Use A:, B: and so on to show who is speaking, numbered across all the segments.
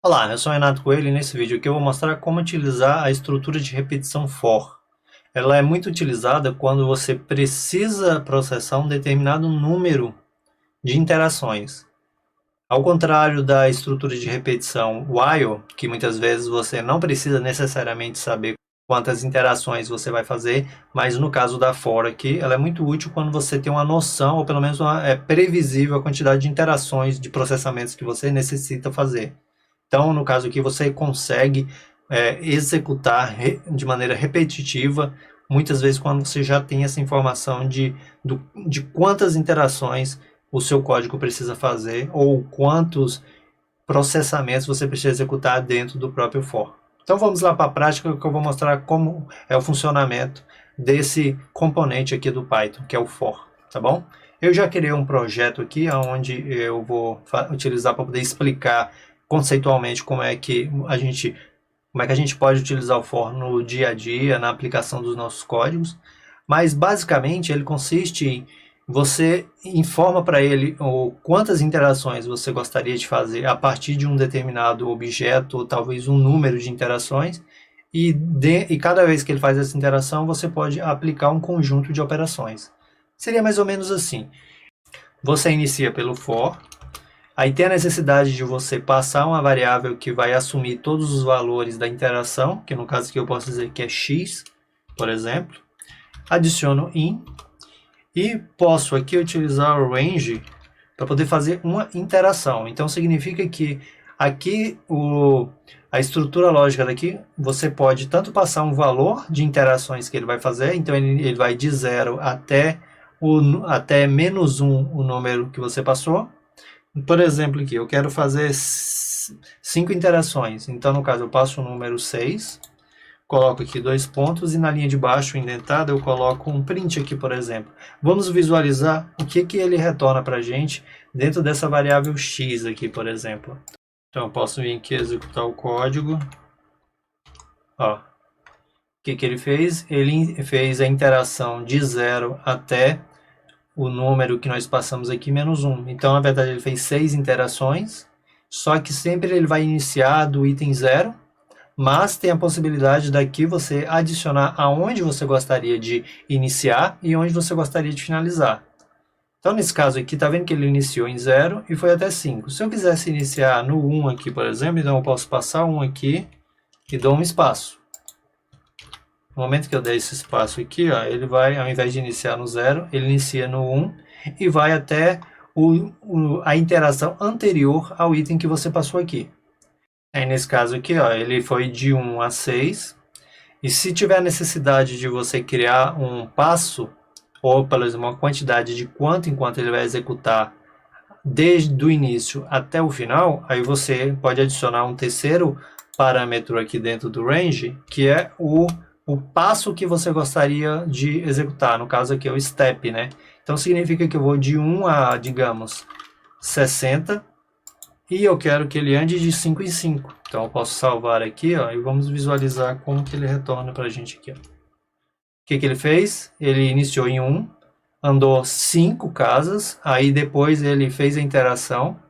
A: Olá, eu sou Renato Coelho e nesse vídeo aqui eu vou mostrar como utilizar a estrutura de repetição for. Ela é muito utilizada quando você precisa processar um determinado número de interações. Ao contrário da estrutura de repetição while, que muitas vezes você não precisa necessariamente saber quantas interações você vai fazer, mas no caso da for aqui, ela é muito útil quando você tem uma noção, ou pelo menos é previsível a quantidade de interações, de processamentos que você necessita fazer. Então, no caso aqui, você consegue executar de maneira repetitiva, muitas vezes quando você já tem essa informação de quantas interações o seu código precisa fazer ou quantos processamentos você precisa executar dentro do próprio for. Então vamos lá para a prática que eu vou mostrar como é o funcionamento desse componente aqui do Python, que é o for, tá bom? Eu já criei um projeto aqui onde eu vou utilizar para poder explicar conceitualmente como é que a gente pode utilizar o for no dia a dia, na aplicação dos nossos códigos, mas basicamente ele consiste em você informa para ele quantas interações você gostaria de fazer a partir de um determinado objeto, ou talvez um número de interações, e cada vez que ele faz essa interação, você pode aplicar um conjunto de operações. Seria mais ou menos assim. Você inicia pelo for, aí tem a necessidade de você passar uma variável que vai assumir todos os valores da interação, que no caso aqui eu posso dizer que é x, por exemplo. Adiciono in e posso aqui utilizar o range para poder fazer uma interação. Então significa que aqui a estrutura lógica daqui, você pode tanto passar um valor de interações que ele vai fazer, então ele vai de 0 até menos 1 o número que você passou. Por exemplo aqui, eu quero fazer 5 interações, então no caso eu passo o número 6, coloco aqui 2 pontos e na linha de baixo indentada eu coloco um print aqui, por exemplo. Vamos visualizar o que ele retorna para a gente dentro dessa variável x aqui, por exemplo. Então eu posso vir aqui executar o código. Ó, o que ele fez? Ele fez a interação de 0 até o número que nós passamos aqui, menos 1. Então, na verdade, ele fez 6 interações, só que sempre ele vai iniciar do item 0, mas tem a possibilidade daqui você adicionar aonde você gostaria de iniciar e onde você gostaria de finalizar. Então, nesse caso aqui, está vendo que ele iniciou em 0 e foi até 5. Se eu quisesse iniciar no 1 aqui, por exemplo, então eu posso passar 1 aqui e dou um espaço. No momento que eu der esse espaço aqui, ó, ele vai, ao invés de iniciar no 0, ele inicia no 1 e vai até a interação anterior ao item que você passou aqui. Aí nesse caso aqui, ó, ele foi de 1 a 6. E se tiver necessidade de você criar um passo, ou pelo menos uma quantidade de quanto em quanto ele vai executar desde o início até o final, aí você pode adicionar um terceiro parâmetro aqui dentro do range, que é o passo que você gostaria de executar. No caso aqui é o step, né? Então significa que eu vou de 1 a, digamos, 60, e eu quero que ele ande de 5 em 5. Então eu posso salvar aqui, ó, e vamos visualizar como que ele retorna para a gente aqui. Ó. O que ele fez? Ele iniciou em 1, andou 5 casas, aí depois ele fez a interação,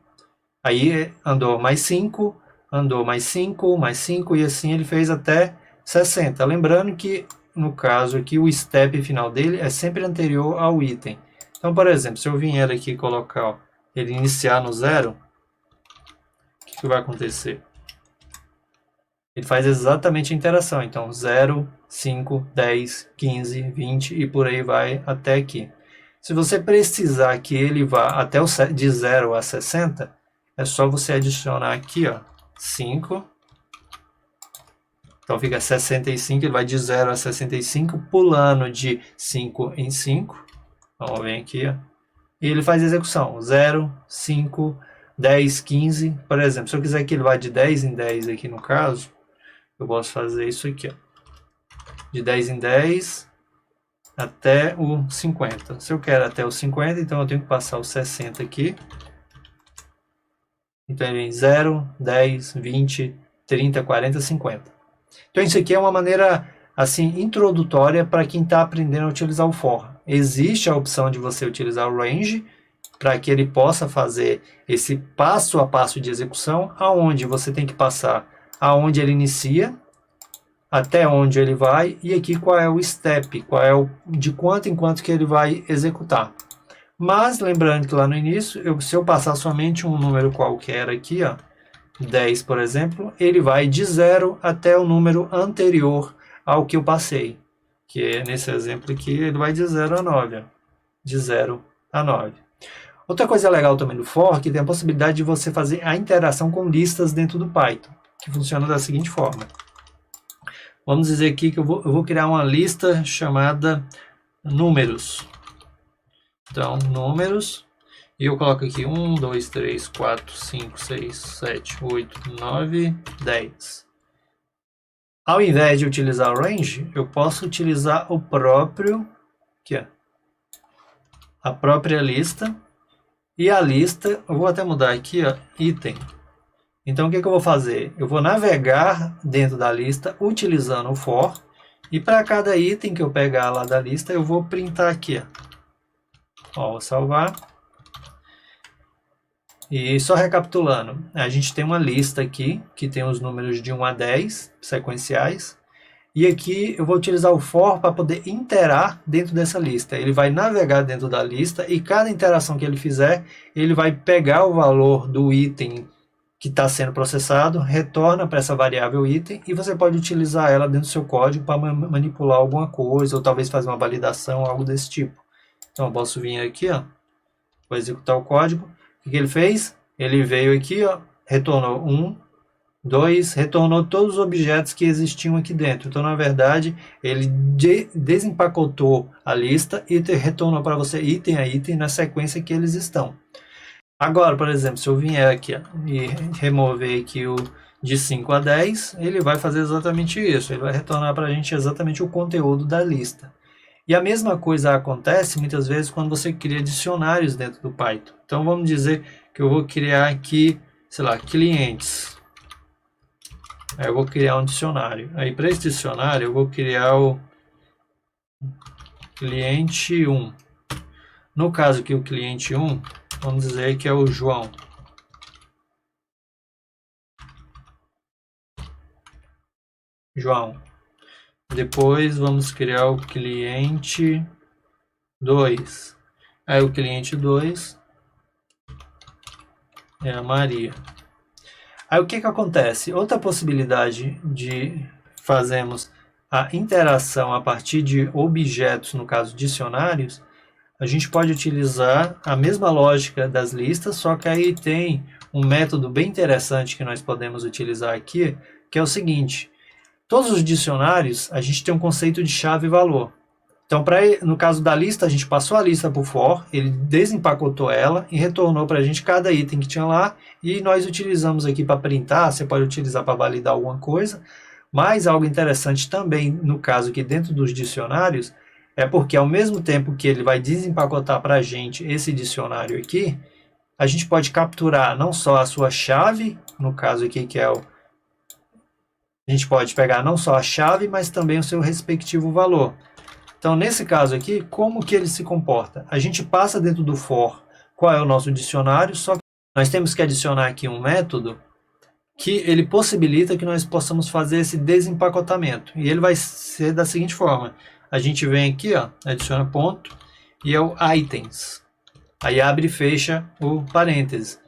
A: aí andou mais 5, andou mais 5, mais 5, e assim ele fez até 60. Lembrando que, no caso aqui, o step final dele é sempre anterior ao item. Então, por exemplo, se eu vier aqui e colocar, ó, ele iniciar no 0, o que vai acontecer? Ele faz exatamente a interação. Então, 0, 5, 10, 15, 20 e por aí vai até aqui. Se você precisar que ele vá até de 0 a 60, é só você adicionar aqui, ó, 5. Então fica 65, ele vai de 0 a 65, pulando de 5 em 5. Vamos ver aqui, ó. E ele faz a execução, 0, 5, 10, 15. Por exemplo, se eu quiser que ele vá de 10 em 10 aqui no caso, eu posso fazer isso aqui, ó. De 10 em 10 até o 50. Se eu quero até o 50, então eu tenho que passar o 60 aqui. Então ele vem 0, 10, 20, 30, 40, 50. Então isso aqui é uma maneira assim introdutória para quem está aprendendo a utilizar o for. Existe a opção de você utilizar o range para que ele possa fazer esse passo a passo de execução, aonde você tem que passar aonde ele inicia, até onde ele vai, e aqui qual é o step, qual é o de quanto em quanto que ele vai executar. Mas lembrando que lá no início, se eu passar somente um número qualquer aqui, ó, 10, por exemplo, ele vai de 0 até o número anterior ao que eu passei. Que é, nesse exemplo aqui, ele vai de 0 a 9. Ó, de 0 a 9. Outra coisa legal também do for, que tem a possibilidade de você fazer a interação com listas dentro do Python, que funciona da seguinte forma. Vamos dizer aqui que eu vou criar uma lista chamada números. Então, números. E eu coloco aqui 1, 2, 3, 4, 5, 6, 7, 8, 9, 10. Ao invés de utilizar o range, eu posso utilizar o próprio, aqui, ó, a própria lista. E a lista, eu vou até mudar aqui, ó, item. Então, o que eu vou fazer? Eu vou navegar dentro da lista utilizando o for. E para cada item que eu pegar lá da lista, eu vou printar aqui, ó, vou salvar. E só recapitulando, a gente tem uma lista aqui, que tem os números de 1 a 10, sequenciais. E aqui eu vou utilizar o for para poder interar dentro dessa lista. Ele vai navegar dentro da lista e cada interação que ele fizer, ele vai pegar o valor do item que está sendo processado, retorna para essa variável item e você pode utilizar ela dentro do seu código para manipular alguma coisa ou talvez fazer uma validação, algo desse tipo. Então eu posso vir aqui, ó, vou executar o código. O que ele fez? Ele veio aqui, ó, retornou 1, 2, retornou todos os objetos que existiam aqui dentro. Então, na verdade, ele desempacotou a lista e retornou para você item a item na sequência que eles estão. Agora, por exemplo, se eu vier aqui, ó, e remover aqui o de 5 a 10, ele vai fazer exatamente isso. Ele vai retornar para a gente exatamente o conteúdo da lista. E a mesma coisa acontece muitas vezes quando você cria dicionários dentro do Python. Então vamos dizer que eu vou criar aqui, sei lá, clientes. Aí eu vou criar um dicionário. Aí para esse dicionário eu vou criar o cliente 1. No caso aqui o cliente 1, vamos dizer que é o João. João. Depois vamos criar o cliente 2. Aí o cliente 2 é a Maria. Aí o que acontece? Outra possibilidade de fazermos a interação a partir de objetos, no caso dicionários, a gente pode utilizar a mesma lógica das listas, só que aí tem um método bem interessante que nós podemos utilizar aqui, que é o seguinte: todos os dicionários, a gente tem um conceito de chave e valor. Então, no caso da lista, a gente passou a lista para o for, ele desempacotou ela e retornou para a gente cada item que tinha lá, e nós utilizamos aqui para printar, você pode utilizar para validar alguma coisa, mas algo interessante também, no caso aqui dentro dos dicionários, é porque ao mesmo tempo que ele vai desempacotar para a gente esse dicionário aqui, a gente pode capturar não só a sua chave, no caso aqui que é o... A gente pode pegar não só a chave, mas também o seu respectivo valor. Então, nesse caso aqui, como que ele se comporta? A gente passa dentro do for qual é o nosso dicionário, só que nós temos que adicionar aqui um método que ele possibilita que nós possamos fazer esse desempacotamento. E ele vai ser da seguinte forma. A gente vem aqui, ó, adiciona ponto, e é o items. Aí abre e fecha o parêntese.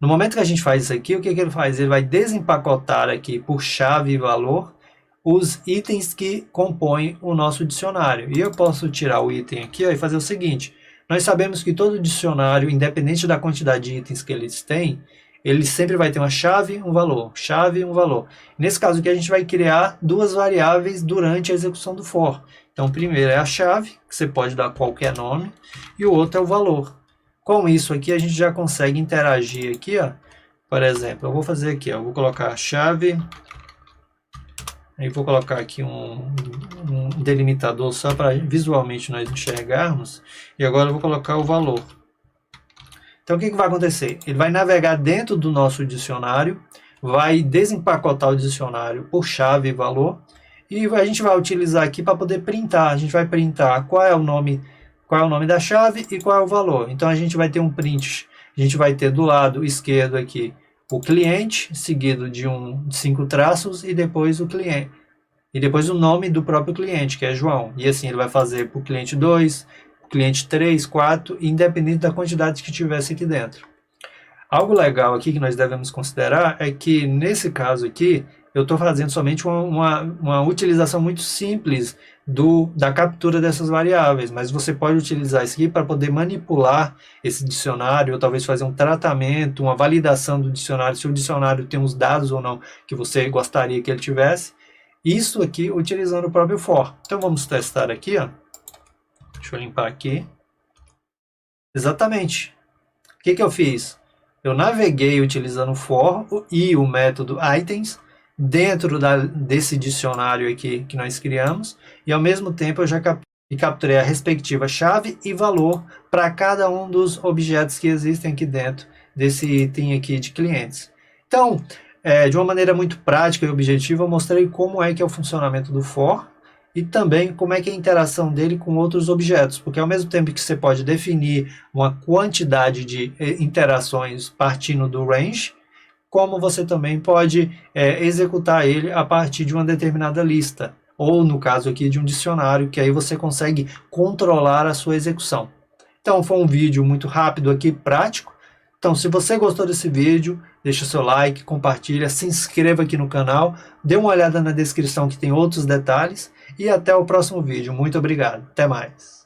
A: No momento que a gente faz isso aqui, o que ele faz? Ele vai desempacotar aqui por chave e valor os itens que compõem o nosso dicionário. E eu posso tirar o item aqui, ó, e fazer o seguinte. Nós sabemos que todo dicionário, independente da quantidade de itens que eles têm, ele sempre vai ter uma chave, um valor. Chave, um valor. Nesse caso aqui, a gente vai criar duas variáveis durante a execução do for. Então, o primeiro é a chave, que você pode dar qualquer nome, e o outro é o valor. Com isso aqui, a gente já consegue interagir aqui, ó. Por exemplo, eu vou fazer aqui, ó, eu vou colocar a chave, aí vou colocar aqui um delimitador só para visualmente nós enxergarmos, e agora eu vou colocar o valor. Então, o que vai acontecer? Ele vai navegar dentro do nosso dicionário, vai desempacotar o dicionário por chave e valor, e a gente vai utilizar aqui para poder printar. A gente vai printar qual é o nome, qual é o nome da chave e qual é o valor. Então a gente vai ter um print, a gente vai ter do lado esquerdo aqui o cliente, seguido de 5 traços e depois o cliente. E depois o nome do próprio cliente, que é João. E assim ele vai fazer para o cliente 2, cliente 3, 4, independente da quantidade que tivesse aqui dentro. Algo legal aqui que nós devemos considerar é que nesse caso aqui, eu estou fazendo somente uma utilização muito simples da captura dessas variáveis, mas você pode utilizar isso aqui para poder manipular esse dicionário, ou talvez fazer um tratamento, uma validação do dicionário, se o dicionário tem os dados ou não que você gostaria que ele tivesse. Isso aqui utilizando o próprio for. Então vamos testar aqui, ó. Deixa eu limpar aqui. Exatamente. O que eu fiz? Eu naveguei utilizando o for e o método items dentro desse dicionário aqui que nós criamos, e ao mesmo tempo eu já capturei a respectiva chave e valor para cada um dos objetos que existem aqui dentro desse item aqui de clientes. Então, de uma maneira muito prática e objetiva, eu mostrei como é que é o funcionamento do for e também como é que é a interação dele com outros objetos, porque ao mesmo tempo que você pode definir uma quantidade de interações partindo do range, como você também pode executar ele a partir de uma determinada lista, ou no caso aqui de um dicionário, que aí você consegue controlar a sua execução. Então foi um vídeo muito rápido aqui, prático. Então se você gostou desse vídeo, deixa seu like, compartilha, se inscreva aqui no canal, dê uma olhada na descrição que tem outros detalhes, e até o próximo vídeo. Muito obrigado, até mais.